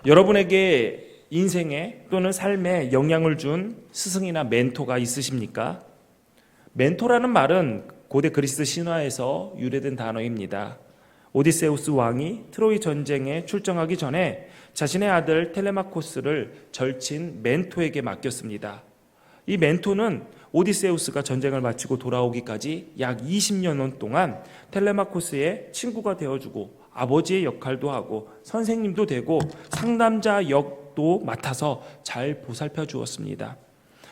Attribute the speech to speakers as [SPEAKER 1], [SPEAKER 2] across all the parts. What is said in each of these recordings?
[SPEAKER 1] 여러분에게 인생에 또는 삶에 영향을 준 스승이나 멘토가 있으십니까? 멘토라는 말은 고대 그리스 신화에서 유래된 단어입니다. 오디세우스 왕이 트로이 전쟁에 출정하기 전에 자신의 아들 텔레마코스를 절친 멘토에게 맡겼습니다. 이 멘토는 오디세우스가 전쟁을 마치고 돌아오기까지 약 20년 동안 텔레마코스의 친구가 되어주고 아버지의 역할도 하고 선생님도 되고 상담자 역도 맡아서 잘 보살펴 주었습니다.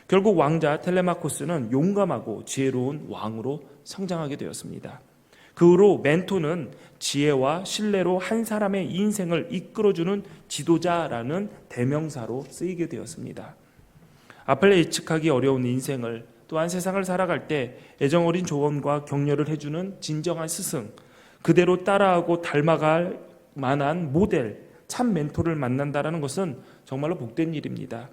[SPEAKER 1] 결국 왕자 텔레마코스는 용감하고 지혜로운 왕으로 성장하게 되었습니다. 그 후로 멘토는 지혜와 신뢰로 한 사람의 인생을 이끌어주는 지도자라는 대명사로 쓰이게 되었습니다. 앞을 예측하기 어려운 인생을 또한 세상을 살아갈 때 애정어린 조언과 격려를 해주는 진정한 스승, 그대로 따라하고 닮아갈 만한 모델, 참 멘토를 만난다는 것은 정말로 복된 일입니다.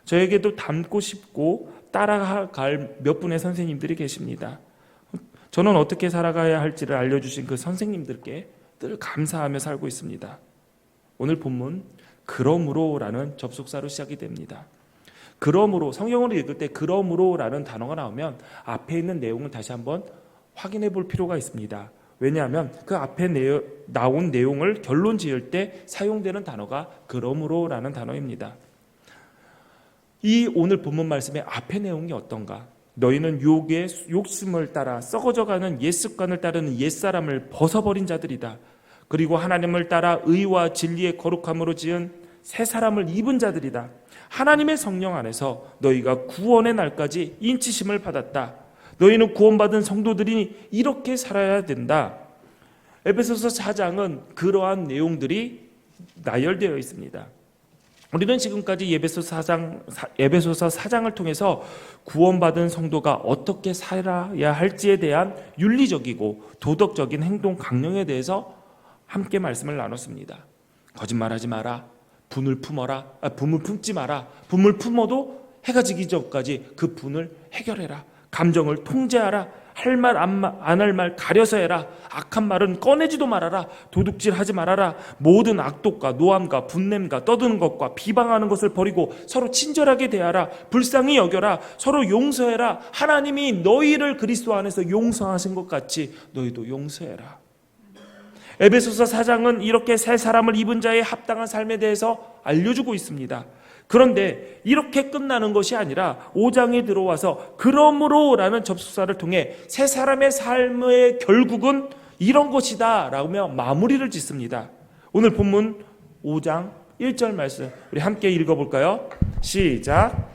[SPEAKER 1] 저에게도 닮고 싶고 따라갈 몇 분의 선생님들이 계십니다. 저는 어떻게 살아가야 할지를 알려주신 그 선생님들께 늘 감사하며 살고 있습니다. 오늘 본문 그러므로라는 접속사로 시작이 됩니다. 그러므로, 성경을 읽을 때 그러므로라는 단어가 나오면 앞에 있는 내용을 다시 한번 확인해 볼 필요가 있습니다. 왜냐하면 그 앞에 나온 내용을 결론 지을 때 사용되는 단어가 그러므로라는 단어입니다. 이 오늘 본문 말씀의 앞에 내용이 어떤가? 너희는 유혹의 욕심을 따라 썩어져가는 옛 습관을 따르는 옛사람을 벗어버린 자들이다. 그리고 하나님을 따라 의와 진리의 거룩함으로 지은 새 사람을 입은 자들이다. 하나님의 성령 안에서 너희가 구원의 날까지 인치심을 받았다. 너희는 구원받은 성도들이 이렇게 살아야 된다. 에베소서 4장은 그러한 내용들이 나열되어 있습니다. 우리는 지금까지 에베소서 4장을 통해서 구원받은 성도가 어떻게 살아야 할지에 대한 윤리적이고 도덕적인 행동 강령에 대해서 함께 말씀을 나눴습니다. 거짓말하지 마라. 분을 품지 마라. 분을 품어도 해가 지기 전까지 그 분을 해결해라. 감정을 통제하라. 할 말 안 할 말 가려서 해라. 악한 말은 꺼내지도 말아라. 도둑질하지 말아라. 모든 악독과 노함과 분냄과 떠드는 것과 비방하는 것을 버리고 서로 친절하게 대하라. 불쌍히 여겨라. 서로 용서해라. 하나님이 너희를 그리스도 안에서 용서하신 것 같이 너희도 용서해라. 에베소서 4장은 이렇게 새 사람을 입은 자의 합당한 삶에 대해서 알려주고 있습니다. 그런데 이렇게 끝나는 것이 아니라 5장에 들어와서 그러므로라는 접속사를 통해 새 사람의 삶의 결국은 이런 것이다 라며 마무리를 짓습니다. 오늘 본문 5장 1절 말씀 우리 함께 읽어볼까요? 시작.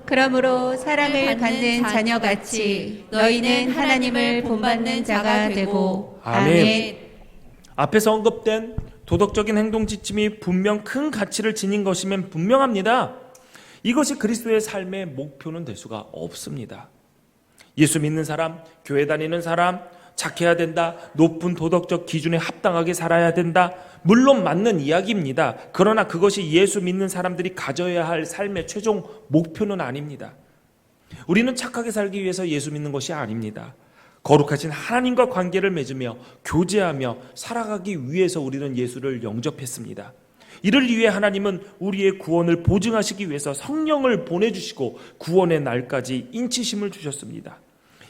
[SPEAKER 2] 그러므로 사랑을 받는 자녀같이 너희는 하나님을 본받는 자가 되고. 아멘.
[SPEAKER 1] 앞에서 언급된 도덕적인 행동 지침이 분명 큰 가치를 지닌 것이면 분명합니다. 이것이 그리스도의 삶의 목표는 될 수가 없습니다. 예수 믿는 사람, 교회 다니는 사람, 착해야 된다, 높은 도덕적 기준에 합당하게 살아야 된다, 물론 맞는 이야기입니다. 그러나 그것이 예수 믿는 사람들이 가져야 할 삶의 최종 목표는 아닙니다. 우리는 착하게 살기 위해서 예수 믿는 것이 아닙니다. 거룩하신 하나님과 관계를 맺으며 교제하며 살아가기 위해서 우리는 예수를 영접했습니다. 이를 위해 하나님은 우리의 구원을 보증하시기 위해서 성령을 보내주시고 구원의 날까지 인치심을 주셨습니다.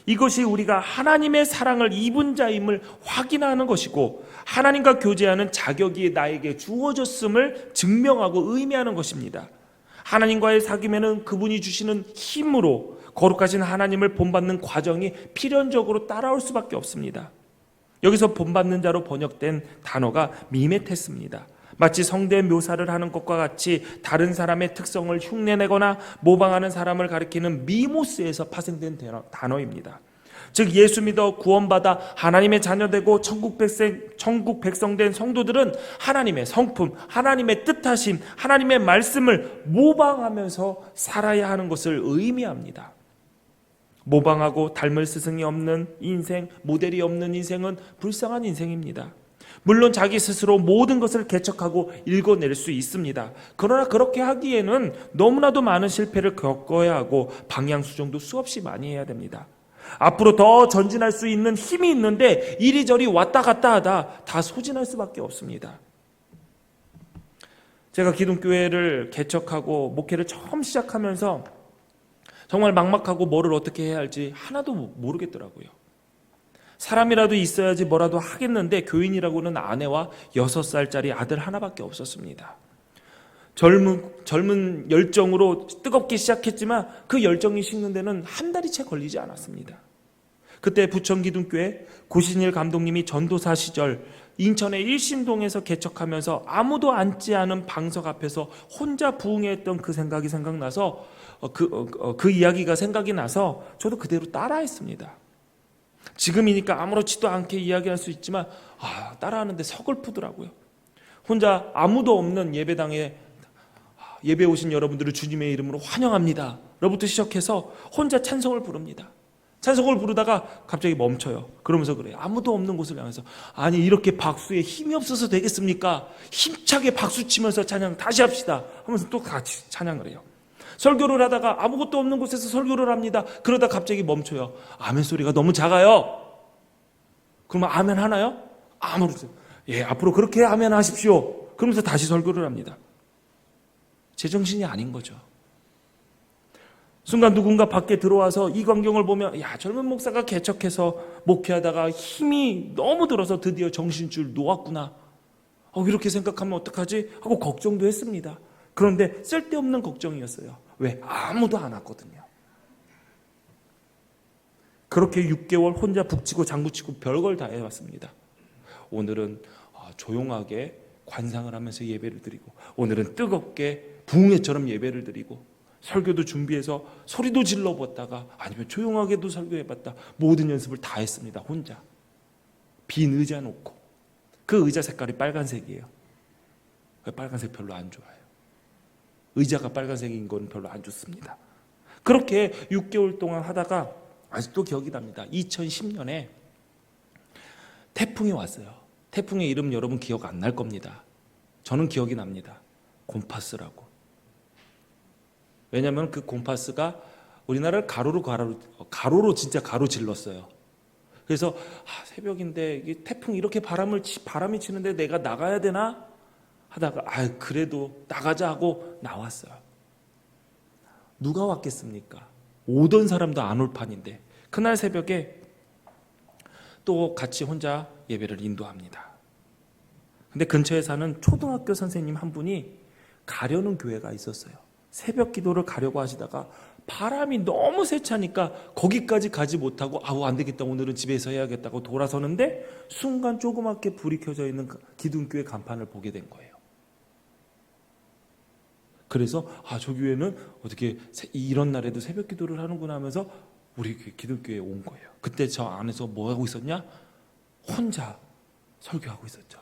[SPEAKER 1] 이것이 우리가 하나님의 사랑을 입은 자임을 확인하는 것이고 하나님과 교제하는 자격이 나에게 주어졌음을 증명하고 의미하는 것입니다. 하나님과의 사귐에는 그분이 주시는 힘으로 거룩하신 하나님을 본받는 과정이 필연적으로 따라올 수밖에 없습니다. 여기서 본받는 자로 번역된 단어가 미메테스입니다. 마치 성대 묘사를 하는 것과 같이 다른 사람의 특성을 흉내내거나 모방하는 사람을 가리키는 미모스에서 파생된 단어입니다. 즉 예수 믿어 구원받아 하나님의 자녀되고 천국 백성된 성도들은 하나님의 성품, 하나님의 뜻하심, 하나님의 말씀을 모방하면서 살아야 하는 것을 의미합니다. 모방하고 닮을 스승이 없는 인생, 모델이 없는 인생은 불쌍한 인생입니다. 물론 자기 스스로 모든 것을 개척하고 읽어낼 수 있습니다. 그러나 그렇게 하기에는 너무나도 많은 실패를 겪어야 하고 방향 수정도 수없이 많이 해야 됩니다. 앞으로 더 전진할 수 있는 힘이 있는데 이리저리 왔다 갔다 하다 다 소진할 수밖에 없습니다. 제가 기독교회를 개척하고 목회를 처음 시작하면서 정말 막막하고 뭐를 어떻게 해야 할지 하나도 모르겠더라고요. 사람이라도 있어야지 뭐라도 하겠는데 교인이라고는 아내와 6살짜리 아들 하나밖에 없었습니다. 젊은 열정으로 뜨겁게 시작했지만 그 열정이 식는 데는 한 달이 채 걸리지 않았습니다. 그때 부천기둥교회 고신일 감독님이 전도사 시절 인천의 일신동에서 개척하면서 아무도 앉지 않은 방석 앞에서 혼자 부흥했던 그 생각이 생각나서 그 이야기가 생각이 나서 저도 그대로 따라했습니다. 지금이니까 아무렇지도 않게 이야기할 수 있지만 따라하는데 서글프더라고요. 혼자 아무도 없는 예배당에 예배 오신 여러분들을 주님의 이름으로 환영합니다 로부터 시작해서 혼자 찬송을 부릅니다. 찬송을 부르다가 갑자기 멈춰요. 그러면서 그래요. 아무도 없는 곳을 향해서 아니 이렇게 박수에 힘이 없어서 되겠습니까? 힘차게 박수 치면서 찬양 다시 합시다 하면서 또 같이 찬양을 해요. 설교를 하다가 아무것도 없는 곳에서 설교를 합니다. 그러다 갑자기 멈춰요. 아멘 소리가 너무 작아요. 그러면 아멘 하나요? 아무렇지. 예, 앞으로 그렇게 아멘 하십시오. 그러면서 다시 설교를 합니다. 제정신이 아닌 거죠. 순간 누군가 밖에 들어와서 이 광경을 보면 젊은 목사가 개척해서 목회하다가 힘이 너무 들어서 드디어 정신줄 놓았구나. 이렇게 생각하면 어떡하지? 하고 걱정도 했습니다. 그런데 쓸데없는 걱정이었어요. 왜? 아무도 안 왔거든요. 그렇게 6개월 혼자 북치고 장구치고 별걸 다 해왔습니다. 오늘은 조용하게 관상을 하면서 예배를 드리고, 오늘은 뜨겁게 부흥회처럼 예배를 드리고, 설교도 준비해서 소리도 질러봤다가 아니면 조용하게도 설교해봤다. 모든 연습을 다 했습니다. 혼자. 빈 의자 놓고. 그 의자 색깔이 빨간색이에요. 빨간색 별로 안 좋아요. 의자가 빨간색인 건 별로 안 좋습니다. 그렇게 6개월 동안 하다가 아직도 기억이 납니다. 2010년에 태풍이 왔어요. 태풍의 이름 여러분 기억 안 날 겁니다. 저는 기억이 납니다. 곰파스라고. 왜냐하면 그 곰파스가 우리나라를 가로로 진짜 가로질렀어요. 그래서 새벽인데 태풍 이렇게 바람이 치는데 내가 나가야 되나 하다가 그래도 나가자 하고 나왔어요. 누가 왔겠습니까? 오던 사람도 안 올 판인데 그날 새벽에 또 같이 혼자 예배를 인도합니다. 근데 근처에 사는 초등학교 선생님 한 분이 가려는 교회가 있었어요. 새벽 기도를 가려고 하시다가 바람이 너무 세차니까 거기까지 가지 못하고 안 되겠다 오늘은 집에서 해야겠다고 돌아서는데 순간 조그맣게 불이 켜져 있는 기둥교회 간판을 보게 된 거예요. 그래서 저 교회는 어떻게 이런 날에도 새벽 기도를 하는구나 하면서 우리 기독교회에 온 거예요. 그때 저 안에서 뭐 하고 있었냐? 혼자 설교하고 있었죠.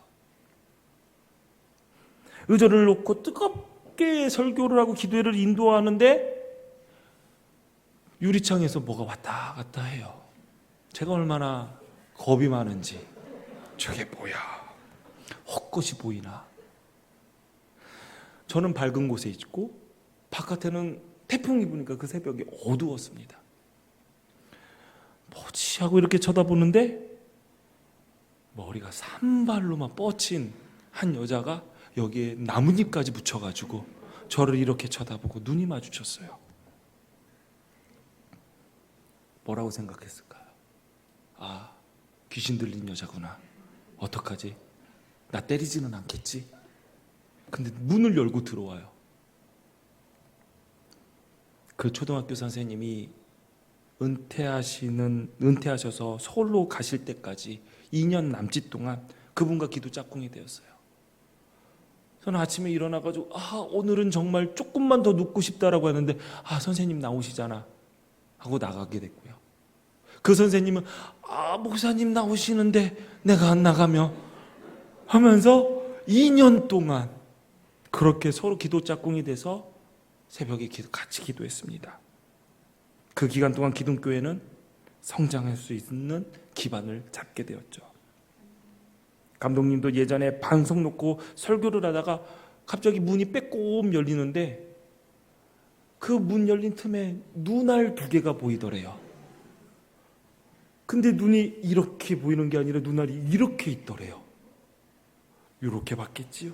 [SPEAKER 1] 의자를 놓고 뜨겁게 설교를 하고 기도회를 인도하는데 유리창에서 뭐가 왔다 갔다 해요. 제가 얼마나 겁이 많은지 저게 뭐야? 헛것이 보이나? 저는 밝은 곳에 있고 바깥에는 태풍이 부니까 그 새벽에 어두웠습니다. 뭐지 하고 이렇게 쳐다보는데 머리가 산발로만 뻗친 한 여자가 여기에 나뭇잎까지 붙여가지고 저를 이렇게 쳐다보고 눈이 마주쳤어요. 뭐라고 생각했을까요? 귀신 들린 여자구나. 어떡하지? 나 때리지는 않겠지? 근데 문을 열고 들어와요. 그 초등학교 선생님이 은퇴하셔서 서울로 가실 때까지 2년 남짓 동안 그분과 기도 짝꿍이 되었어요. 저는 아침에 일어나가지고 오늘은 정말 조금만 더 눕고 싶다라고 하는데 선생님 나오시잖아 하고 나가게 됐고요. 그 선생님은 목사님 나오시는데 내가 안 나가며 하면서 2년 동안 그렇게 서로 기도 짝꿍이 돼서 새벽에 같이 기도했습니다. 그 기간 동안 기둥교회는 성장할 수 있는 기반을 잡게 되었죠. 감독님도 예전에 방송 놓고 설교를 하다가 갑자기 문이 빼꼼 열리는데 그 문 열린 틈에 눈알 2개가 보이더래요. 근데 눈이 이렇게 보이는 게 아니라 눈알이 이렇게 있더래요. 이렇게 봤겠지요.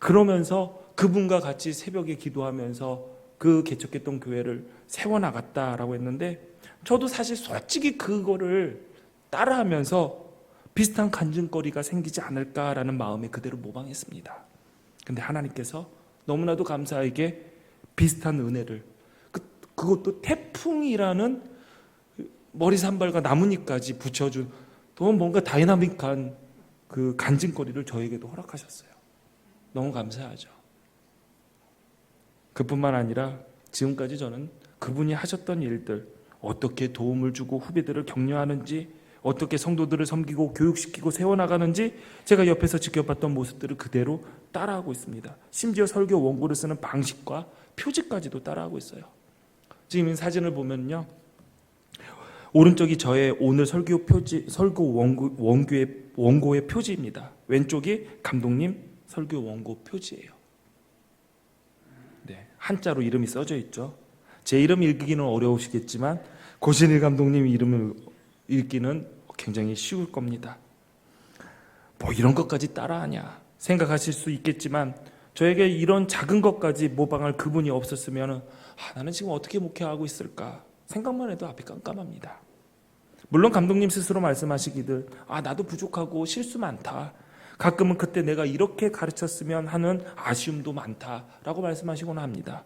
[SPEAKER 1] 그러면서 그분과 같이 새벽에 기도하면서 그 개척했던 교회를 세워나갔다라고 했는데, 저도 사실 솔직히 그거를 따라하면서 비슷한 간증거리가 생기지 않을까라는 마음에 그대로 모방했습니다. 근데 하나님께서 너무나도 감사하게 비슷한 은혜를, 그것도 태풍이라는 머리 산발과 나뭇잎까지 붙여준 더 뭔가 다이나믹한 그 간증거리를 저에게도 허락하셨어요. 너무 감사하죠. 그뿐만 아니라 지금까지 저는 그분이 하셨던 일들, 어떻게 도움을 주고 후배들을 격려하는지, 어떻게 성도들을 섬기고 교육시키고 세워나가는지 제가 옆에서 지켜봤던 모습들을 그대로 따라하고 있습니다. 심지어 설교 원고를 쓰는 방식과 표지까지도 따라하고 있어요. 지금 이 사진을 보면요, 오른쪽이 저의 오늘 설교 표지, 설교 원고의 표지입니다. 왼쪽이 감독님 설교 원고 표지예요. 네, 한자로 이름이 써져 있죠. 제 이름 읽기는 어려우시겠지만 고신일 감독님 이름을 읽기는 굉장히 쉬울 겁니다. 뭐 이런 것까지 따라하냐 생각하실 수 있겠지만, 저에게 이런 작은 것까지 모방할 그분이 없었으면 나는 지금 어떻게 목회하고 있을까 생각만 해도 앞이 깜깜합니다. 물론 감독님 스스로 말씀하시기를 나도 부족하고 실수 많다, 가끔은 그때 내가 이렇게 가르쳤으면 하는 아쉬움도 많다라고 말씀하시곤 합니다.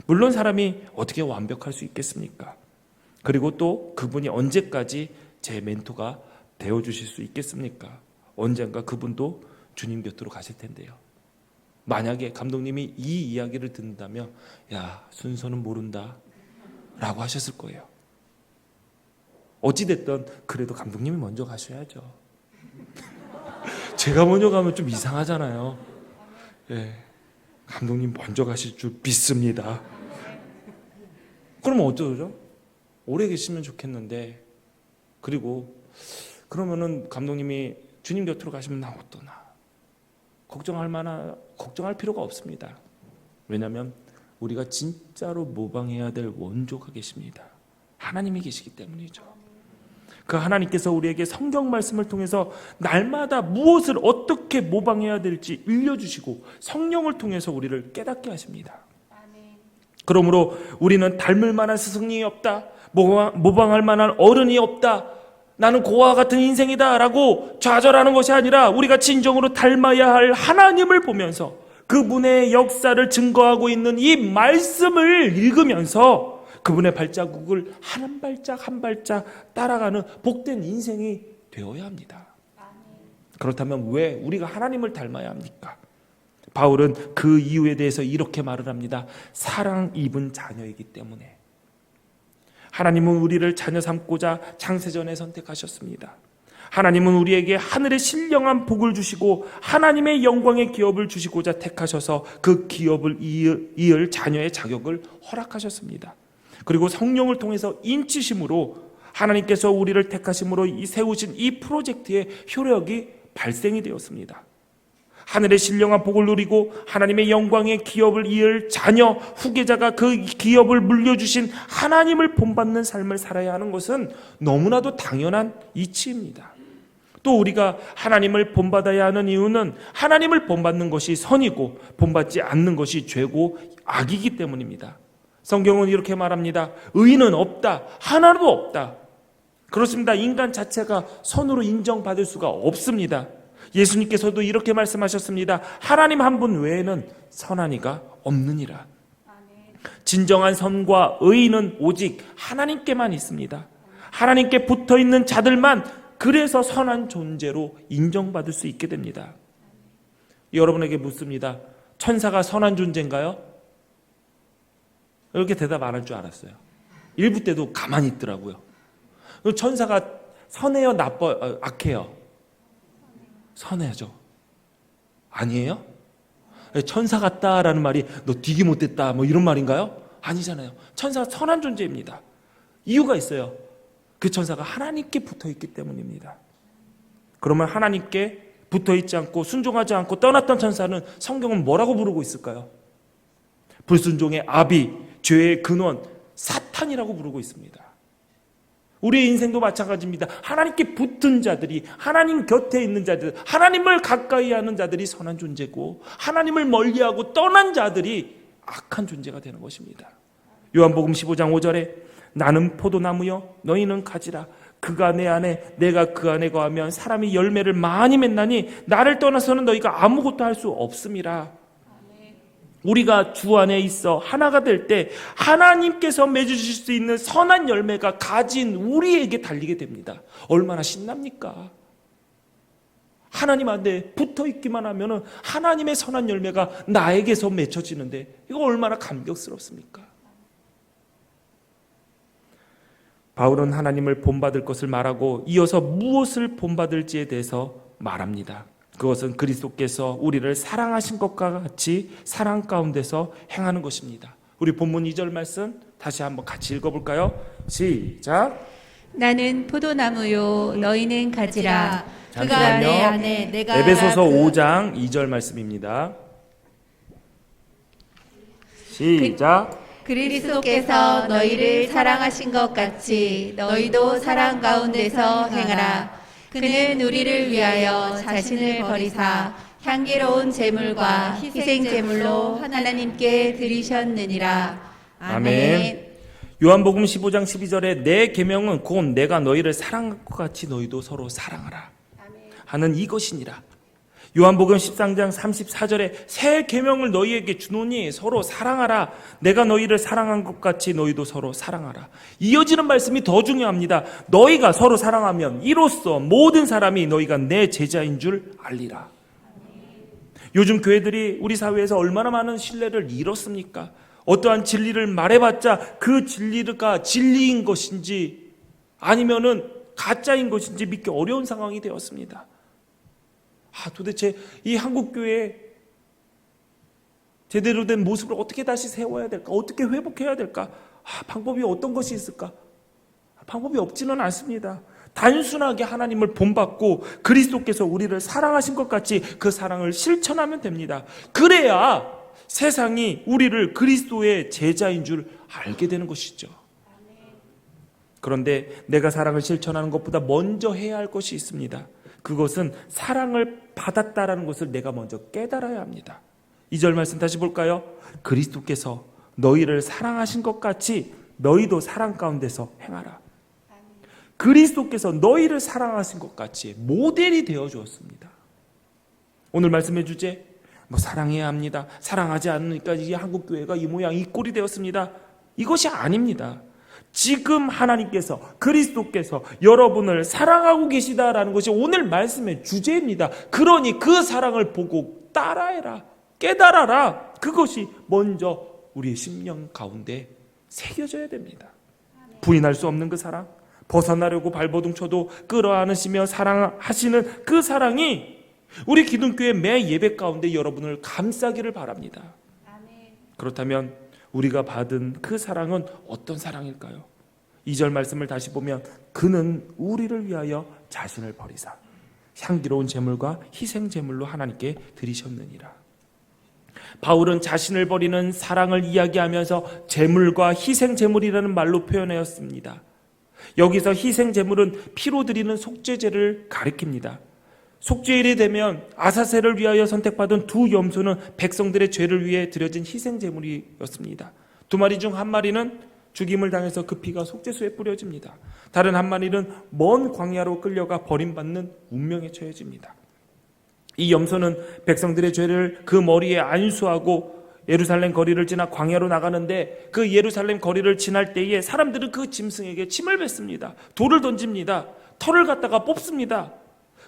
[SPEAKER 1] 물론 사람이 어떻게 완벽할 수 있겠습니까? 그리고 또 그분이 언제까지 제 멘토가 되어주실 수 있겠습니까? 언젠가 그분도 주님 곁으로 가실 텐데요. 만약에 감독님이 이 이야기를 듣는다면 야, 순서는 모른다 라고 하셨을 거예요. 어찌됐든 그래도 감독님이 먼저 가셔야죠. 제가 먼저 가면 좀 이상하잖아요. 예, 감독님 먼저 가실 줄 믿습니다. 그러면 어쩌죠? 오래 계시면 좋겠는데, 그리고 그러면은 감독님이 주님 곁으로 가시면 나 어떠나 걱정할 필요가 없습니다. 왜냐하면 우리가 진짜로 모방해야 될 원조가 계십니다. 하나님이 계시기 때문이죠. 그 하나님께서 우리에게 성경 말씀을 통해서 날마다 무엇을 어떻게 모방해야 될지 알려주시고 성령을 통해서 우리를 깨닫게 하십니다. 그러므로 우리는 닮을 만한 스승이 없다, 모방할 만한 어른이 없다, 나는 고아와 같은 인생이다 라고 좌절하는 것이 아니라, 우리가 진정으로 닮아야 할 하나님을 보면서 그분의 역사를 증거하고 있는 이 말씀을 읽으면서 그분의 발자국을 한 발짝 한 발짝 따라가는 복된 인생이 되어야 합니다. 그렇다면 왜 우리가 하나님을 닮아야 합니까? 바울은 그 이유에 대해서 이렇게 말을 합니다. 사랑 입은 자녀이기 때문에. 하나님은 우리를 자녀 삼고자 창세전에 선택하셨습니다. 하나님은 우리에게 하늘의 신령한 복을 주시고 하나님의 영광의 기업을 주시고자 택하셔서 그 기업을 이을 자녀의 자격을 허락하셨습니다. 그리고 성령을 통해서 인치심으로 하나님께서 우리를 택하심으로 세우신 이 프로젝트의 효력이 발생이 되었습니다. 하늘의 신령한 복을 누리고 하나님의 영광의 기업을 이을 자녀, 후계자가 그 기업을 물려주신 하나님을 본받는 삶을 살아야 하는 것은 너무나도 당연한 이치입니다. 또 우리가 하나님을 본받아야 하는 이유는 하나님을 본받는 것이 선이고 본받지 않는 것이 죄고 악이기 때문입니다. 성경은 이렇게 말합니다. 의인은 없다, 하나도 없다. 그렇습니다. 인간 자체가 선으로 인정받을 수가 없습니다. 예수님께서도 이렇게 말씀하셨습니다. 하나님 한 분 외에는 선한 이가 없느니라. 진정한 선과 의인은 오직 하나님께만 있습니다. 하나님께 붙어있는 자들만 그래서 선한 존재로 인정받을 수 있게 됩니다. 여러분에게 묻습니다. 천사가 선한 존재인가요? 이렇게 대답 안 할 줄 알았어요. 일부 때도 가만히 있더라고요. 천사가 선해요, 악해요? 선해죠. 아니에요? 천사 같다라는 말이 너 되게 못됐다 뭐 이런 말인가요? 아니잖아요. 천사가 선한 존재입니다. 이유가 있어요. 그 천사가 하나님께 붙어있기 때문입니다. 그러면 하나님께 붙어있지 않고 순종하지 않고 떠났던 천사는 성경은 뭐라고 부르고 있을까요? 불순종의 아비, 죄의 근원, 사탄이라고 부르고 있습니다. 우리의 인생도 마찬가지입니다. 하나님께 붙은 자들이, 하나님 곁에 있는 자들, 하나님을 가까이 하는 자들이 선한 존재고, 하나님을 멀리하고 떠난 자들이 악한 존재가 되는 것입니다. 요한복음 15장 5절에 나는 포도나무요 너희는 가지라. 그가 내 안에 내가 그 안에 거하면 사람이 열매를 많이 맺나니 나를 떠나서는 너희가 아무것도 할 수 없음이라. 우리가 주 안에 있어 하나가 될 때 하나님께서 맺으실 수 있는 선한 열매가 가진 우리에게 달리게 됩니다. 얼마나 신납니까? 하나님 안에 붙어 있기만 하면 하나님의 선한 열매가 나에게서 맺혀지는데 이거 얼마나 감격스럽습니까? 바울은 하나님을 본받을 것을 말하고 이어서 무엇을 본받을지에 대해서 말합니다. 그것은 그리스도께서 우리를 사랑하신 것과 같이 사랑 가운데서 행하는 것입니다. 우리 본문 2절 말씀 다시 한번 같이 읽어볼까요? 시작.
[SPEAKER 2] 나는 포도나무요 너희는 가지라.
[SPEAKER 3] 그가 내 안에 내가
[SPEAKER 1] 에베소서 5장 2절 말씀입니다. 시작.
[SPEAKER 2] 그리스도께서 너희를 사랑하신 것 같이 너희도 사랑 가운데서 행하라. 그는 우리를 위하여 자신을 버리사 향기로운 제물과 희생 제물로 하나님께 드리셨느니라. 아멘.
[SPEAKER 1] 요한복음 15장 12절에 내 계명은 곧 내가 너희를 사랑한 것 같이 너희도 서로 사랑하라 하는 이것이니라. 요한복음 13장 34절에 새 계명을 너희에게 주노니 서로 사랑하라. 내가 너희를 사랑한 것 같이 너희도 서로 사랑하라. 이어지는 말씀이 더 중요합니다. 너희가 서로 사랑하면 이로써 모든 사람이 너희가 내 제자인 줄 알리라. 요즘 교회들이 우리 사회에서 얼마나 많은 신뢰를 잃었습니까? 어떠한 진리를 말해봤자 그 진리가 진리인 것인지 아니면은 가짜인 것인지 믿기 어려운 상황이 되었습니다. 도대체 이 한국교회의 제대로 된 모습을 어떻게 다시 세워야 될까? 어떻게 회복해야 될까? 방법이 어떤 것이 있을까? 방법이 없지는 않습니다. 단순하게 하나님을 본받고 그리스도께서 우리를 사랑하신 것 같이 그 사랑을 실천하면 됩니다. 그래야 세상이 우리를 그리스도의 제자인 줄 알게 되는 것이죠. 그런데 내가 사랑을 실천하는 것보다 먼저 해야 할 것이 있습니다. 그것은 사랑을 받았다라는 것을 내가 먼저 깨달아야 합니다. 2절 말씀 다시 볼까요? 그리스도께서 너희를 사랑하신 것 같이 너희도 사랑 가운데서 행하라. 그리스도께서 너희를 사랑하신 것 같이 모델이 되어 주었습니다. 오늘 말씀의 주제 사랑해야 합니다. 사랑하지 않으니까 이 한국교회가 이 모양 이 꼴이 되었습니다. 이것이 아닙니다. 지금 하나님께서 그리스도께서 여러분을 사랑하고 계시다라는 것이 오늘 말씀의 주제입니다. 그러니 그 사랑을 보고 따라해라. 깨달아라. 그것이 먼저 우리의 심령 가운데 새겨져야 됩니다. 부인할 수 없는 그 사랑, 벗어나려고 발버둥 쳐도 끌어안으시며 사랑하시는 그 사랑이 우리 기독교의 매 예배 가운데 여러분을 감싸기를 바랍니다. 그렇다면 우리가 받은 그 사랑은 어떤 사랑일까요? 2절 말씀을 다시 보면 그는 우리를 위하여 자신을 버리사 향기로운 제물과 희생 제물로 하나님께 드리셨느니라. 바울은 자신을 버리는 사랑을 이야기하면서 제물과 희생 제물이라는 말로 표현하였습니다. 여기서 희생 제물은 피로 드리는 속죄제를 가리킵니다. 속죄일이 되면 아사셀을 위하여 선택받은 두 염소는 백성들의 죄를 위해 드려진 희생 제물이었습니다. 두 마리 중 한 마리는 죽임을 당해서 그 피가 속죄소에 뿌려집니다. 다른 한 마리는 먼 광야로 끌려가 버림받는 운명에 처해집니다. 이 염소는 백성들의 죄를 그 머리에 안수하고 예루살렘 거리를 지나 광야로 나가는데 그 예루살렘 거리를 지날 때에 사람들은 그 짐승에게 침을 뱉습니다. 돌을 던집니다. 털을 갖다가 뽑습니다.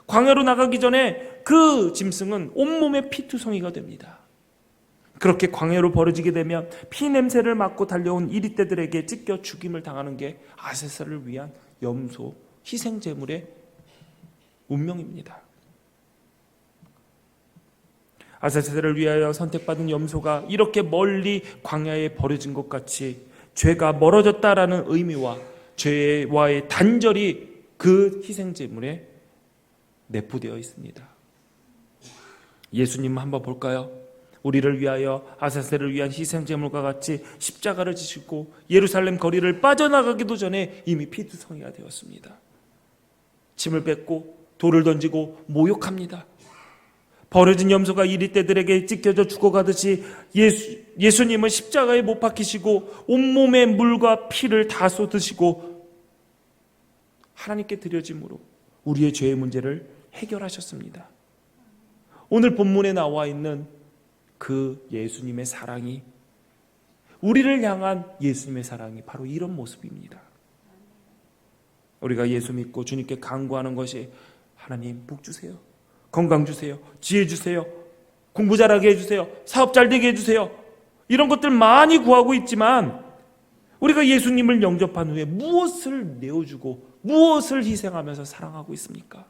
[SPEAKER 1] 광야로 나가기 전에 그 짐승은 온몸에 피투성이가 됩니다. 그렇게 광야로 버려지게 되면 피 냄새를 맡고 달려온 이리떼들에게 찢겨 죽임을 당하는 게 아세사를 위한 염소 희생 제물의 운명입니다. 아세사를 위하여 선택받은 염소가 이렇게 멀리 광야에 버려진 것 같이 죄가 멀어졌다라는 의미와 죄와의 단절이 그 희생 제물에 내포되어 있습니다. 예수님 한번 볼까요? 우리를 위하여 아사셀을 위한 희생제물과 같이 십자가를 지시고 예루살렘 거리를 빠져나가기도 전에 이미 피투성이가 되었습니다. 침을 뱉고 돌을 던지고 모욕합니다. 버려진 염소가 이리떼들에게 찢겨져 죽어가듯이 예수님은 십자가에 못 박히시고 온몸에 물과 피를 다 쏟으시고 하나님께 드려짐으로 우리의 죄의 문제를 해결하셨습니다. 오늘 본문에 나와 있는 그 예수님의 사랑이, 우리를 향한 예수님의 사랑이 바로 이런 모습입니다. 우리가 예수 믿고 주님께 간구하는 것이 하나님 복 주세요, 건강 주세요, 지혜 주세요, 공부 잘하게 해주세요, 사업 잘 되게 해주세요, 이런 것들 많이 구하고 있지만 우리가 예수님을 영접한 후에 무엇을 내어주고 무엇을 희생하면서 사랑하고 있습니까?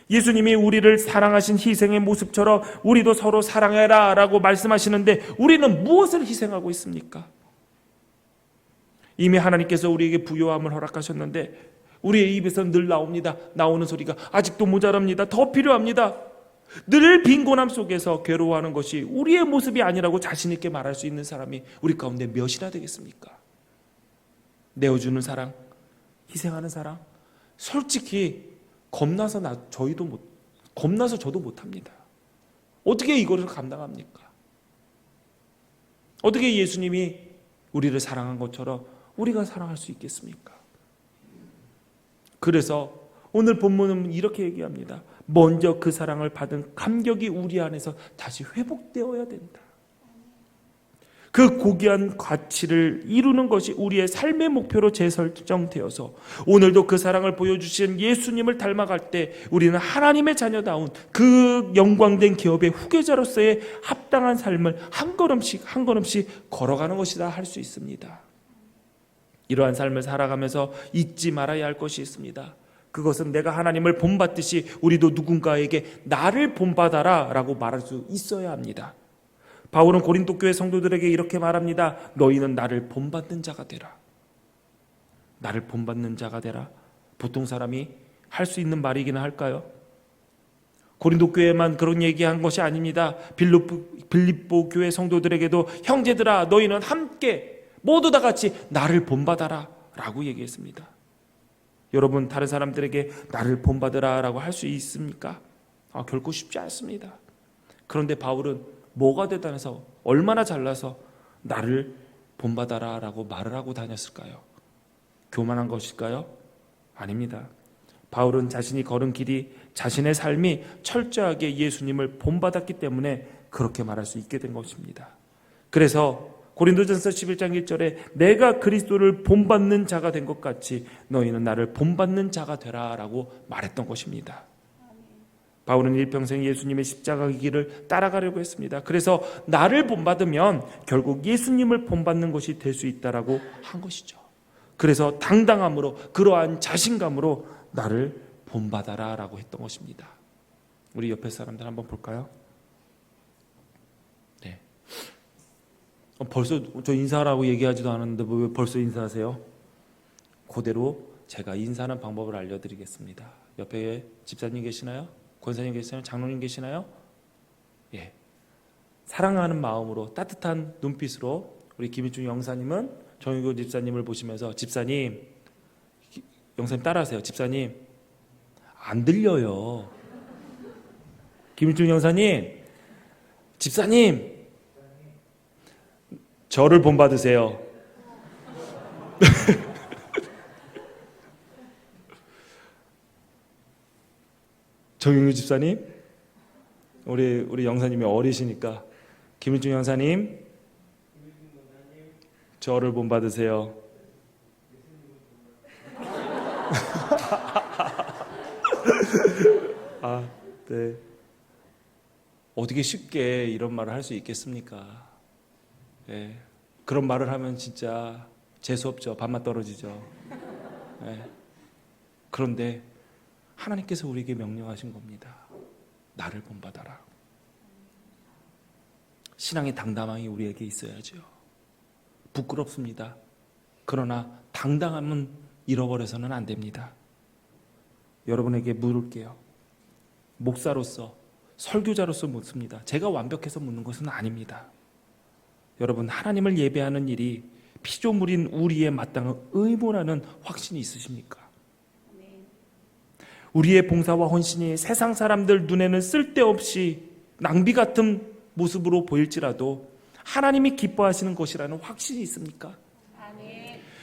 [SPEAKER 1] 예수님이 우리를 사랑하신 희생의 모습처럼 우리도 서로 사랑해라 라고 말씀하시는데 우리는 무엇을 희생하고 있습니까? 이미 하나님께서 우리에게 부요함을 허락하셨는데 우리의 입에서 늘 나오는 소리가 아직도 모자랍니다, 더 필요합니다. 늘 빈곤함 속에서 괴로워하는 것이 우리의 모습이 아니라고 자신 있게 말할 수 있는 사람이 우리 가운데 몇이나 되겠습니까? 내어주는 사랑, 희생하는 사랑, 솔직히 겁나서 저도 못합니다. 어떻게 이거를 감당합니까? 어떻게 예수님이 우리를 사랑한 것처럼 우리가 사랑할 수 있겠습니까? 그래서 오늘 본문은 이렇게 얘기합니다. 먼저 그 사랑을 받은 감격이 우리 안에서 다시 회복되어야 된다. 그 고귀한 가치를 이루는 것이 우리의 삶의 목표로 재설정되어서 오늘도 그 사랑을 보여주신 예수님을 닮아갈 때 우리는 하나님의 자녀다운 그 영광된 기업의 후계자로서의 합당한 삶을 한 걸음씩 한 걸음씩 걸어가는 것이다 할 수 있습니다. 이러한 삶을 살아가면서 잊지 말아야 할 것이 있습니다. 그것은 내가 하나님을 본받듯이 우리도 누군가에게 나를 본받아라 라고 말할 수 있어야 합니다. 바울은 고린도 교회 성도들에게 이렇게 말합니다. 너희는 나를 본받는 자가 되라. 나를 본받는 자가 되라. 보통 사람이 할 수 있는 말이기는 할까요? 고린도 교회만 그런 얘기한 것이 아닙니다. 빌립보 교회 성도들에게도 형제들아 너희는 함께 모두 다 같이 나를 본받아라 라고 얘기했습니다. 여러분 다른 사람들에게 나를 본받으라 라고 할 수 있습니까? 결코 쉽지 않습니다. 그런데 바울은 뭐가 대단해서 얼마나 잘나서 나를 본받아라 라고 말을 하고 다녔을까요? 교만한 것일까요? 아닙니다. 바울은 자신이 걸은 길이, 자신의 삶이 철저하게 예수님을 본받았기 때문에 그렇게 말할 수 있게 된 것입니다. 그래서 고린도전서 11장 1절에 내가 그리스도를 본받는 자가 된 것 같이 너희는 나를 본받는 자가 되라 라고 말했던 것입니다. 바울은 일평생 예수님의 십자가 길을 따라가려고 했습니다. 그래서 나를 본받으면 결국 예수님을 본받는 것이 될 수 있다라고 한 것이죠. 그래서 당당함으로 그러한 자신감으로 나를 본받아라 라고 했던 것입니다. 우리 옆에 사람들 한번 볼까요? 네. 벌써 저 인사하라고 얘기하지도 않았는데 왜 벌써 인사하세요? 그대로 제가 인사하는 방법을 알려드리겠습니다. 옆에 집사님 계시나요? 권사님 계시나요? 장로님 계시나요? 예. 사랑하는 마음으로 따뜻한 눈빛으로 우리 김일중 영사님은 정유교 집사님을 보시면서 집사님, 영사님 따라하세요. 집사님, 안 들려요. 김일중 영사님, 집사님, 저를 본받으세요. 정윤규 집사님, 우리 영사님이 어리시니까 김일중 영사님, 저를 본받으세요. 네. 어떻게 쉽게 이런 말을 할 수 있겠습니까? 네. 그런 말을 하면 진짜 재수없죠. 밥맛 떨어지죠. 네. 그런데 하나님께서 우리에게 명령하신 겁니다. 나를 본받아라. 신앙의 당당함이 우리에게 있어야죠. 부끄럽습니다. 그러나 당당함은 잃어버려서는 안 됩니다. 여러분에게 물을게요. 목사로서 설교자로서 묻습니다. 제가 완벽해서 묻는 것은 아닙니다. 여러분, 하나님을 예배하는 일이 피조물인 우리의 마땅한 의무라는 확신이 있으십니까? 우리의 봉사와 헌신이 세상 사람들 눈에는 쓸데없이 낭비 같은 모습으로 보일지라도 하나님이 기뻐하시는 것이라는 확신이 있습니까?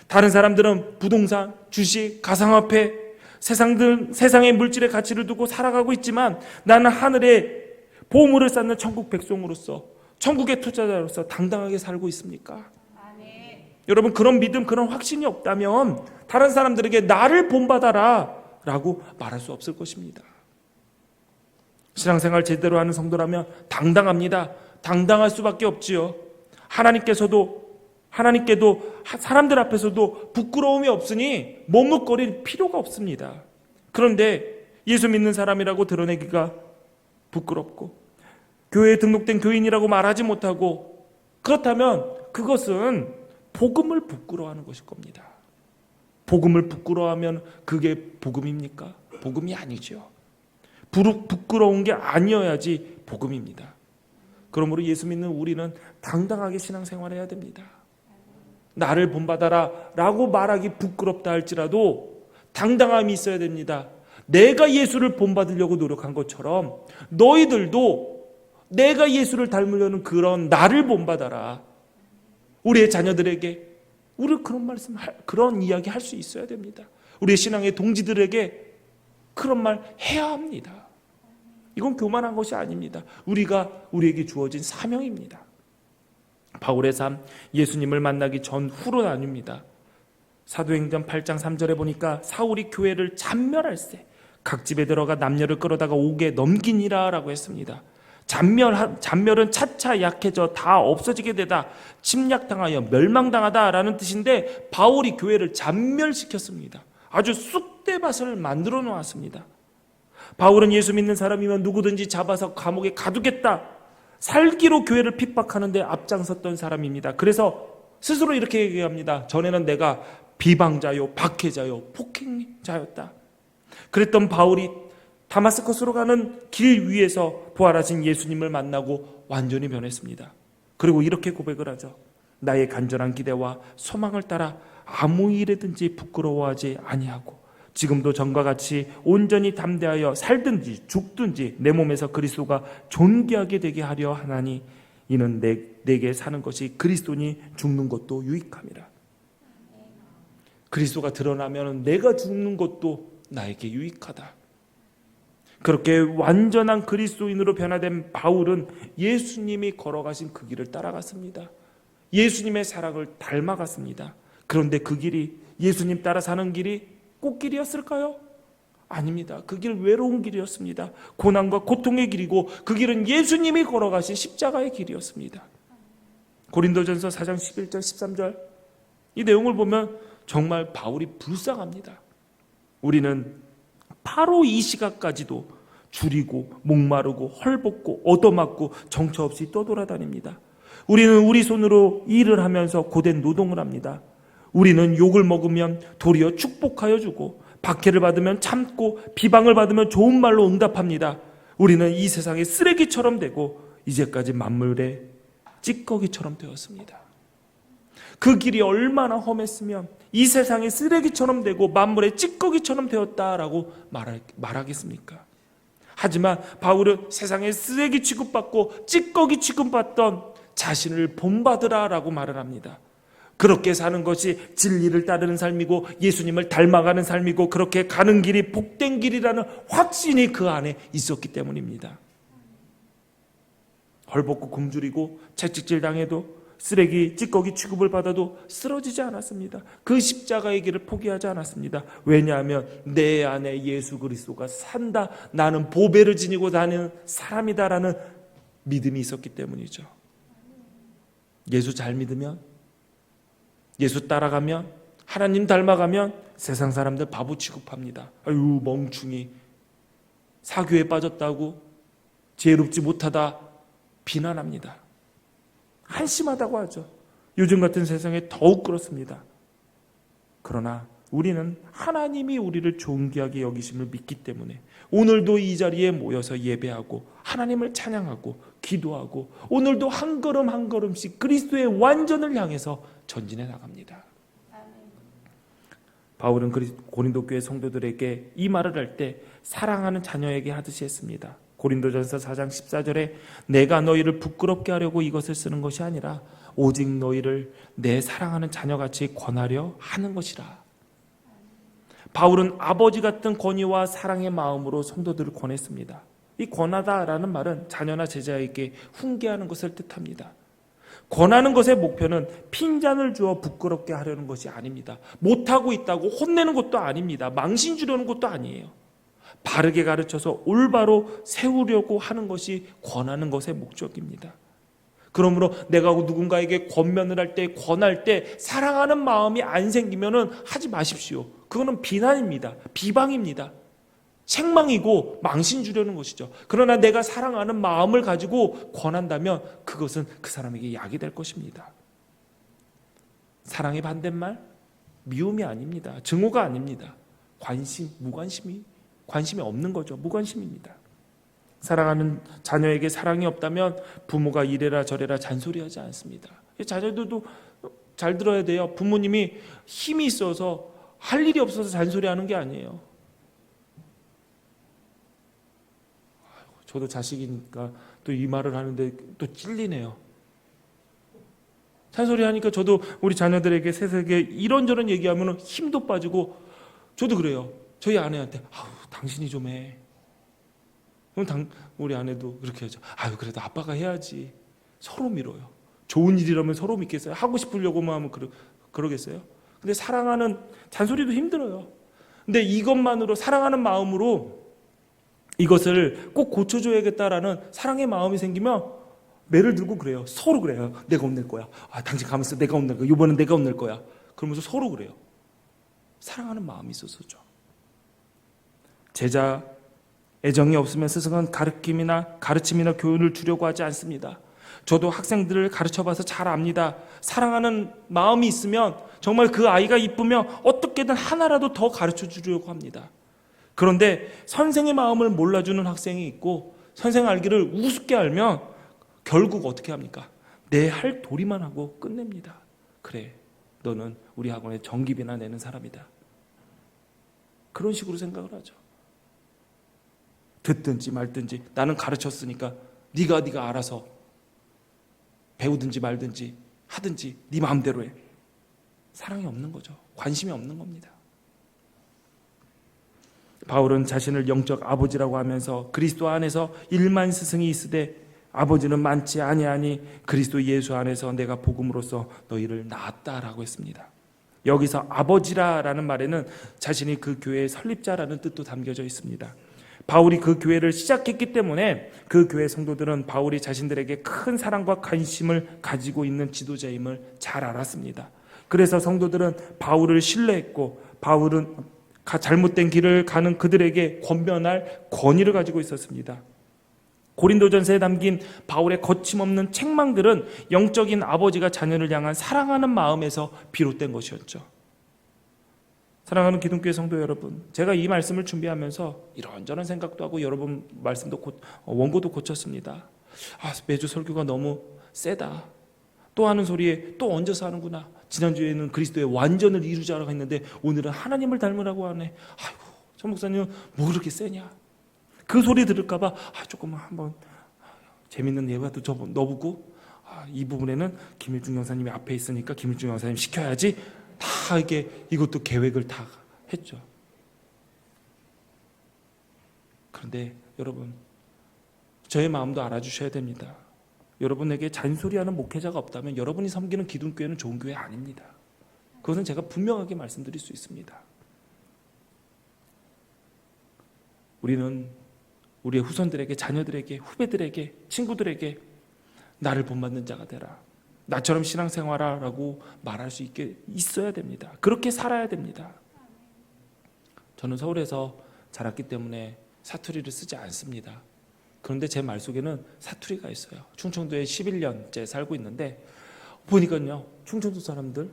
[SPEAKER 1] 다른 사람들은 부동산, 주식, 가상화폐, 세상의 물질의 가치를 두고 살아가고 있지만 나는 하늘에 보물을 쌓는 천국 백성으로서, 천국의 투자자로서 당당하게 살고 있습니까? 여러분, 그런 믿음, 그런 확신이 없다면 다른 사람들에게 나를 본받아라 라고 말할 수 없을 것입니다. 신앙생활 제대로 하는 성도라면 당당합니다. 당당할 수밖에 없지요. 하나님께도 사람들 앞에서도 부끄러움이 없으니 머뭇거릴 필요가 없습니다. 그런데 예수 믿는 사람이라고 드러내기가 부끄럽고 교회에 등록된 교인이라고 말하지 못하고, 그렇다면 그것은 복음을 부끄러워하는 것일 겁니다. 복음을 부끄러워하면 그게 복음입니까? 복음이 아니죠. 부끄러운 게 아니어야지 복음입니다. 그러므로 예수 믿는 우리는 당당하게 신앙생활해야 됩니다. 나를 본받아라 라고 말하기 부끄럽다 할지라도 당당함이 있어야 됩니다. 내가 예수를 본받으려고 노력한 것처럼 너희들도 내가 예수를 닮으려는 그런 나를 본받아라. 우리의 자녀들에게 우리 그런 이야기 할 수 있어야 됩니다. 우리의 신앙의 동지들에게 그런 말 해야 합니다. 이건 교만한 것이 아닙니다. 우리에게 주어진 사명입니다. 바울의 삶, 예수님을 만나기 전후로 나뉩니다. 사도행전 8장 3절에 보니까 사울이 교회를 잔멸할세 각 집에 들어가 남녀를 끌어다가 옥에 넘기니라 라고 했습니다. 잔멸은 차차 약해져 다 없어지게 되다, 침략당하여 멸망당하다 라는 뜻인데 바울이 교회를 잔멸시켰습니다. 아주 쑥대밭을 만들어 놓았습니다. 바울은 예수 믿는 사람이면 누구든지 잡아서 감옥에 가두겠다, 살기로 교회를 핍박하는데 앞장섰던 사람입니다. 그래서 스스로 이렇게 얘기합니다. 전에는 내가 비방자요, 박해자요, 폭행자였다. 그랬던 바울이 다마스커스로 가는 길 위에서 부활하신 예수님을 만나고 완전히 변했습니다. 그리고 이렇게 고백을 하죠. 나의 간절한 기대와 소망을 따라 아무 일에든지 부끄러워하지 아니하고 지금도 전과 같이 온전히 담대하여 살든지 죽든지 내 몸에서 그리스도가 존귀하게 되게 하려 하나니 이는 내게 사는 것이 그리스도니 죽는 것도 유익함이라. 그리스도가 드러나면 내가 죽는 것도 나에게 유익하다. 그렇게 완전한 그리스도인으로 변화된 바울은 예수님이 걸어가신 그 길을 따라갔습니다. 예수님의 사랑을 닮아갔습니다. 그런데 그 길이, 예수님 따라 사는 길이 꽃길이었을까요? 아닙니다. 그 길 외로운 길이었습니다. 고난과 고통의 길이고 그 길은 예수님이 걸어가신 십자가의 길이었습니다. 고린도전서 4장 11절 13절 이 내용을 보면 정말 바울이 불쌍합니다. 우리는 바로 이 시각까지도 줄이고 목마르고 헐벗고 얻어맞고 정처 없이 떠돌아다닙니다. 우리는 우리 손으로 일을 하면서 고된 노동을 합니다. 우리는 욕을 먹으면 도리어 축복하여 주고 박해를 받으면 참고 비방을 받으면 좋은 말로 응답합니다. 우리는 이 세상의 쓰레기처럼 되고 이제까지 만물의 찌꺼기처럼 되었습니다. 그 길이 얼마나 험했으면 이 세상의 쓰레기처럼 되고 만물의 찌꺼기처럼 되었다라고 말하겠습니까? 하지만 바울은 세상의 쓰레기 취급받고 찌꺼기 취급받던 자신을 본받으라라고 말을 합니다. 그렇게 사는 것이 진리를 따르는 삶이고 예수님을 닮아가는 삶이고 그렇게 가는 길이 복된 길이라는 확신이 그 안에 있었기 때문입니다. 헐벗고 굶주리고 채찍질 당해도 쓰레기 찌꺼기 취급을 받아도 쓰러지지 않았습니다. 그 십자가의 길을 포기하지 않았습니다. 왜냐하면 내 안에 예수 그리스도가 산다, 나는 보배를 지니고 다니는 사람이다라는 믿음이 있었기 때문이죠. 예수 잘 믿으면, 예수 따라가면, 하나님 닮아가면 세상 사람들 바보 취급합니다. 아유 멍충이, 사교에 빠졌다고, 지혜롭지 못하다 비난합니다. 한심하다고 하죠. 요즘 같은 세상에 더욱 그렇습니다. 그러나 우리는 하나님이 우리를 존귀하게 여기심을 믿기 때문에 오늘도 이 자리에 모여서 예배하고 하나님을 찬양하고 기도하고 오늘도 한 걸음 한 걸음씩 그리스도의 완전을 향해서 전진해 나갑니다. 바울은 고린도 교회 성도들에게 이 말을 할 때 사랑하는 자녀에게 하듯이 했습니다. 고린도전서 4장 14절에 내가 너희를 부끄럽게 하려고 이것을 쓰는 것이 아니라 오직 너희를 내 사랑하는 자녀같이 권하려 하는 것이라. 바울은 아버지 같은 권위와 사랑의 마음으로 성도들을 권했습니다. 이 권하다라는 말은 자녀나 제자에게 훈계하는 것을 뜻합니다. 권하는 것의 목표는 핀잔을 주어 부끄럽게 하려는 것이 아닙니다. 못하고 있다고 혼내는 것도 아닙니다. 망신 주려는 것도 아니에요. 바르게 가르쳐서 올바로 세우려고 하는 것이 권하는 것의 목적입니다. 그러므로 내가 누군가에게 권면을 할 때, 권할 때 사랑하는 마음이 안 생기면은 하지 마십시오. 그거는 비난입니다. 비방입니다. 책망이고 망신 주려는 것이죠. 그러나 내가 사랑하는 마음을 가지고 권한다면 그것은 그 사람에게 약이 될 것입니다. 사랑의 반대말? 미움이 아닙니다. 증오가 아닙니다. 관심, 무관심이 관심이 없는 거죠. 무관심입니다. 사랑하는 자녀에게 사랑이 없다면 부모가 이래라 저래라 잔소리하지 않습니다. 자녀들도 잘 들어야 돼요. 부모님이 힘이 있어서 할 일이 없어서 잔소리하는 게 아니에요. 저도 자식이니까 또 이 말을 하는데 또 찔리네요. 잔소리하니까 저도 우리 자녀들에게 세세게 이런저런 얘기하면 힘도 빠지고 저도 그래요. 저희 아내한테 당신이 좀 해. 그럼 우리 아내도 그렇게 하죠. 그래도 아빠가 해야지. 서로 밀어요. 좋은 일이라면 서로 믿겠어요? 하고 싶으려고만 하면 그러겠어요? 근데 사랑하는 잔소리도 힘들어요. 근데 이것만으로 사랑하는 마음으로 이것을 꼭 고쳐줘야겠다라는 사랑의 마음이 생기면 매를 들고 그래요. 서로 그래요. 내가 혼낼 거야. 당신 가만있어. 내가 혼낼 거야. 이번엔 내가 혼낼 거야. 그러면서 서로 그래요. 사랑하는 마음이 있어서죠. 제자 애정이 없으면 스승은 가르침이나 교훈을 주려고 하지 않습니다. 저도 학생들을 가르쳐봐서 잘 압니다. 사랑하는 마음이 있으면 정말 그 아이가 이쁘면 어떻게든 하나라도 더 가르쳐 주려고 합니다. 그런데 선생의 마음을 몰라주는 학생이 있고 선생 알기를 우습게 알면 결국 어떻게 합니까? 내 할 도리만 하고 끝냅니다. 그래, 너는 우리 학원에 정기비나 내는 사람이다. 그런 식으로 생각을 하죠. 듣든지 말든지 나는 가르쳤으니까 네가 알아서 배우든지 말든지 하든지 네 마음대로 해. 사랑이 없는 거죠. 관심이 없는 겁니다. 바울은 자신을 영적 아버지라고 하면서 그리스도 안에서 1만 스승이 있으되 아버지는 많지 아니하니 그리스도 예수 안에서 내가 복음으로써 너희를 낳았다라고 했습니다. 여기서 아버지라라는 말에는 자신이 그 교회의 설립자라는 뜻도 담겨져 있습니다. 바울이 그 교회를 시작했기 때문에 그 교회 성도들은 바울이 자신들에게 큰 사랑과 관심을 가지고 있는 지도자임을 잘 알았습니다. 그래서 성도들은 바울을 신뢰했고 바울은 잘못된 길을 가는 그들에게 권면할 권위를 가지고 있었습니다. 고린도전서에 담긴 바울의 거침없는 책망들은 영적인 아버지가 자녀를 향한 사랑하는 마음에서 비롯된 것이었죠. 사랑하는 기독교회 성도 여러분, 제가 이 말씀을 준비하면서 이런저런 생각도 하고 여러분 말씀도 원고도 고쳤습니다. 매주 설교가 너무 세다. 또 하는 소리에 또 얹어서 하는구나. 지난주에는 그리스도의 완전을 이루자라고 했는데 오늘은 하나님을 닮으라고 하네. 전 목사님은 뭐 그렇게 세냐. 그 소리 들을까 봐 조금만 한번 재밌는 예화도 넣어보고 이 부분에는 김일중 영사님이 앞에 있으니까 김일중 영사님 시켜야지. 다 이것도 계획을 다 했죠. 그런데 여러분, 저의 마음도 알아주셔야 됩니다. 여러분에게 잔소리하는 목회자가 없다면 여러분이 섬기는 기독교회는 좋은 교회 아닙니다. 그것은 제가 분명하게 말씀드릴 수 있습니다. 우리는 우리의 후손들에게, 자녀들에게, 후배들에게, 친구들에게 나를 본받는 자가 되라. 나처럼 신앙생활하라고 말할 수 있어야 됩니다. 그렇게 살아야 됩니다. 저는 서울에서 자랐기 때문에 사투리를 쓰지 않습니다. 그런데 제 말 속에는 사투리가 있어요. 충청도에 11년째 살고 있는데 보니까요, 충청도 사람들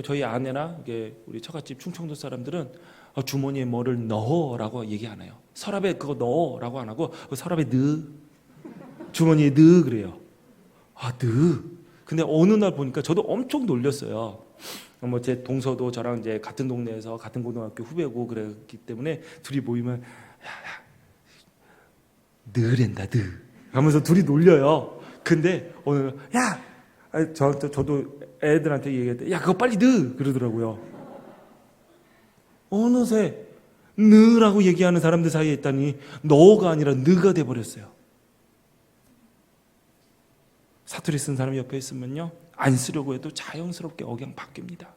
[SPEAKER 1] 저희 아내나 이게 우리 처갓집 충청도 사람들은 주머니에 뭐를 넣어라고 얘기 안 해요. 서랍에 그거 넣어라고 안 하고 서랍에 넣어, 주머니에 넣어 그래요. 넣어. 근데 어느 날 보니까 저도 엄청 놀렸어요. 뭐 제 동서도 저랑 이제 같은 동네에서 같은 고등학교 후배고 그랬기 때문에 둘이 모이면 넣으랜다 넣어 하면서 둘이 놀려요. 근데 어느 날 저도 애들한테 얘기했대. 야 그거 빨리 넣어 그러더라고요. 어느새 넣으라고 얘기하는 사람들 사이에 있다니 너가 아니라 너가 돼버렸어요. 사투리 쓴 사람이 옆에 있으면요 안 쓰려고 해도 자연스럽게 억양 바뀝니다.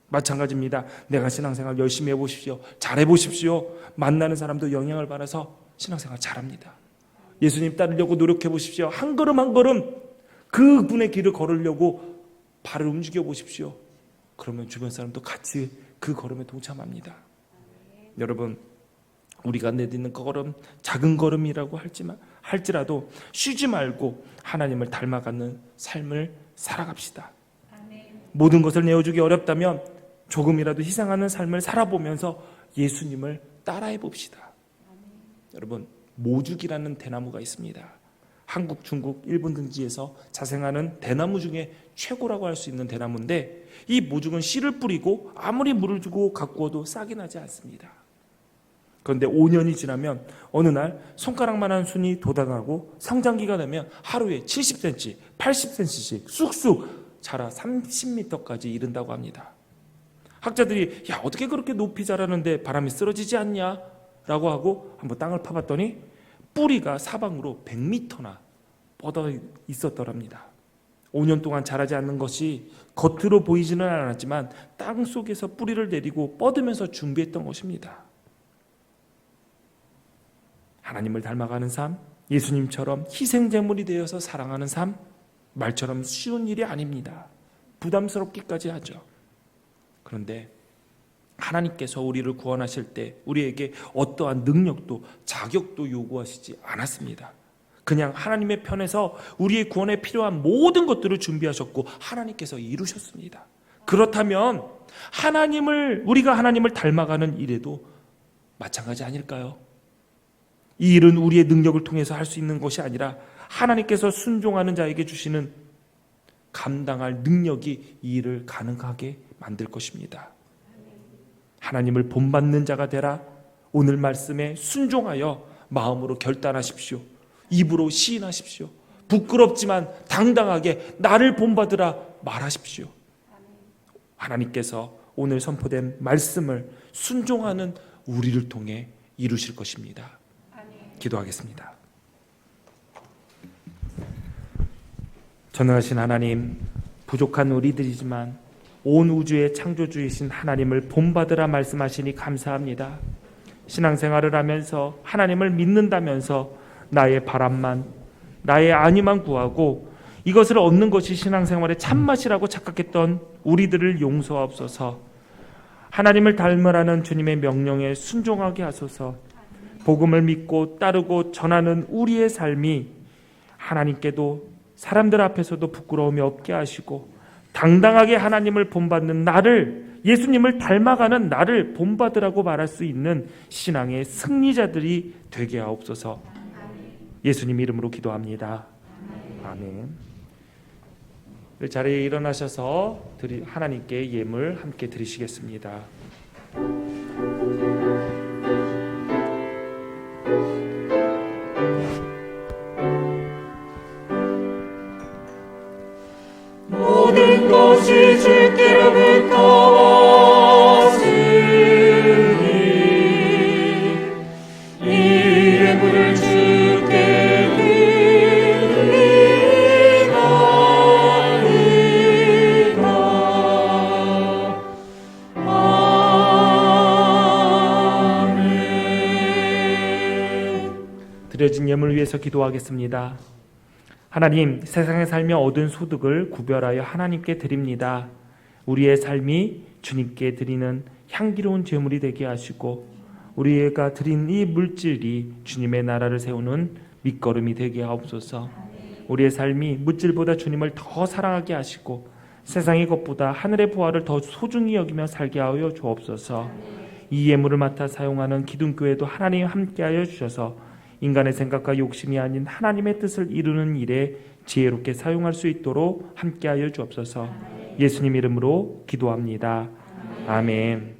[SPEAKER 1] 마찬가지입니다. 내가 신앙생활 열심히 해보십시오. 잘해보십시오. 만나는 사람도 영향을 받아서 신앙생활 잘합니다. 예수님 따르려고 노력해보십시오. 한 걸음 한 걸음 그분의 길을 걸으려고 발을 움직여 보십시오. 그러면 주변 사람도 같이 그 걸음에 동참합니다. 여러분, 우리가 내딛는 걸음 작은 걸음이라고 할지라도 쉬지 말고 하나님을 닮아가는 삶을 살아갑시다. 모든 것을 내어주기 어렵다면 조금이라도 희생하는 삶을 살아보면서 예수님을 따라해 봅시다. 여러분, 모죽이라는 대나무가 있습니다. 한국, 중국, 일본 등지에서 자생하는 대나무 중에 최고라고 할 수 있는 대나무인데 이 모죽은 씨를 뿌리고 아무리 물을 주고 가꾸어도 싹이 나지 않습니다. 그런데 5년이 지나면 어느 날 손가락만한 순이 돋아나고 성장기가 되면 하루에 70cm, 80cm씩 쑥쑥 자라 30m까지 이른다고 합니다. 학자들이 야 어떻게 그렇게 높이 자라는데 바람이 쓰러지지 않냐? 라고 하고 한번 땅을 파봤더니 뿌리가 사방으로 100m나 뻗어 있었더랍니다. 5년 동안 자라지 않는 것이 겉으로 보이지는 않았지만 땅 속에서 뿌리를 내리고 뻗으면서 준비했던 것입니다. 하나님을 닮아가는 삶, 예수님처럼 희생제물이 되어서 사랑하는 삶, 말처럼 쉬운 일이 아닙니다. 부담스럽기까지 하죠. 그런데 하나님께서 우리를 구원하실 때 우리에게 어떠한 능력도 자격도 요구하시지 않았습니다. 그냥 하나님의 편에서 우리의 구원에 필요한 모든 것들을 준비하셨고 하나님께서 이루셨습니다. 그렇다면 우리가 하나님을 닮아가는 일에도 마찬가지 아닐까요? 이 일은 우리의 능력을 통해서 할 수 있는 것이 아니라 하나님께서 순종하는 자에게 주시는 감당할 능력이 이 일을 가능하게 만들 것입니다. 하나님을 본받는 자가 되라. 오늘 말씀에 순종하여 마음으로 결단하십시오. 입으로 시인하십시오. 부끄럽지만 당당하게 나를 본받으라 말하십시오. 하나님께서 오늘 선포된 말씀을 순종하는 우리를 통해 이루실 것입니다. 기도하겠습니다. 전능하신 하나님, 부족한 우리들이지만 온 우주의 창조주이신 하나님을 본받으라 말씀하시니 감사합니다. 신앙생활을 하면서 하나님을 믿는다면서 나의 바람만, 나의 안위만 구하고 이것을 얻는 것이 신앙생활의 참맛이라고 착각했던 우리들을 용서하옵소서. 하나님을 닮으라는 주님의 명령에 순종하게 하소서. 복음을 믿고 따르고 전하는 우리의 삶이 하나님께도 사람들 앞에서도 부끄러움이 없게 하시고 당당하게 하나님을 본받는 나를, 예수님을 닮아가는 나를 본받으라고 말할 수 있는 신앙의 승리자들이 되게 하옵소서. 예수님 이름으로 기도합니다. 아멘. 자리에 일어나셔서 하나님께 예물 함께 드리시겠습니다.
[SPEAKER 4] 모든 것이 주께로부터 왔으니 이 예물을 주께 드리나이다. 아멘.
[SPEAKER 1] 드려진 예물 위해서 기도하겠습니다. 하나님, 세상에 살며 얻은 소득을 구별하여 하나님께 드립니다. 우리의 삶이 주님께 드리는 향기로운 제물이 되게 하시고 우리가 드린 이 물질이 주님의 나라를 세우는 밑거름이 되게 하옵소서. 우리의 삶이 물질보다 주님을 더 사랑하게 하시고 세상의 것보다 하늘의 부활을 더 소중히 여기며 살게 하여 주옵소서. 이 예물을 맡아 사용하는 기둥교회도 하나님 함께하여 주셔서 인간의 생각과 욕심이 아닌 하나님의 뜻을 이루는 일에 지혜롭게 사용할 수 있도록 함께하여 주옵소서. 예수님 이름으로 기도합니다. 아멘.